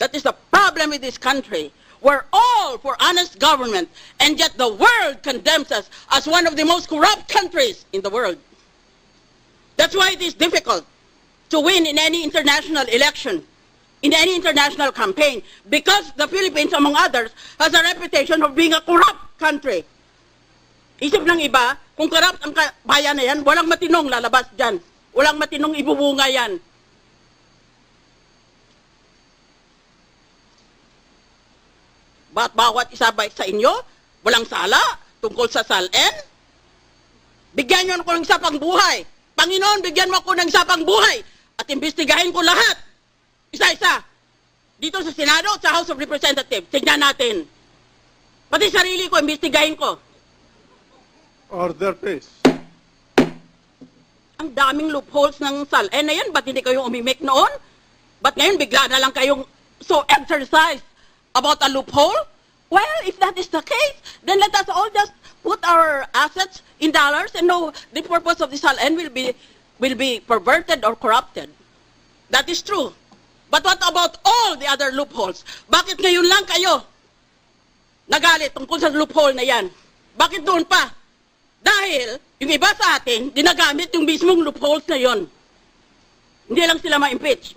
That is the problem with this country. We're all for honest government, and yet the world condemns us as one of the most corrupt countries in the world. That's why it is difficult to win in any international election, in any international campaign, because the Philippines, among others, has a reputation of being a corrupt country. Isip ng iba, kung corrupt ang bayan na yan, walang matinong lalabas dyan. Walang matinong ibubunga yan. Bawat isa ba sa inyo, walang sala tungkol sa SALN? Bigyan nyo ako ng isa pang buhay. Panginoon, bigyan mo ako ng isa pang buhay at imbestigahin ko lahat. Isa-isa. Dito sa Senado at sa House of Representatives. Tignan natin. Pati sarili ko, imbestigahin ko. Order, please. Ang daming loopholes ng SALN na yan. Ba't hindi kayo umimik noon? Ba't ngayon bigla na lang kayong so exercised about a loophole? Well, if that is the case, then let us all just put our assets in dollars and know the purpose of the SALN will be perverted or corrupted. That is true. But what about all the other loopholes? Bakit ngayon lang kayo nagalit tungkol sa loophole na yan? Bakit doon pa? Dahil yung iba sa atin, dinagamit yung mismong loopholes na yon. Hindi lang sila ma-impeach.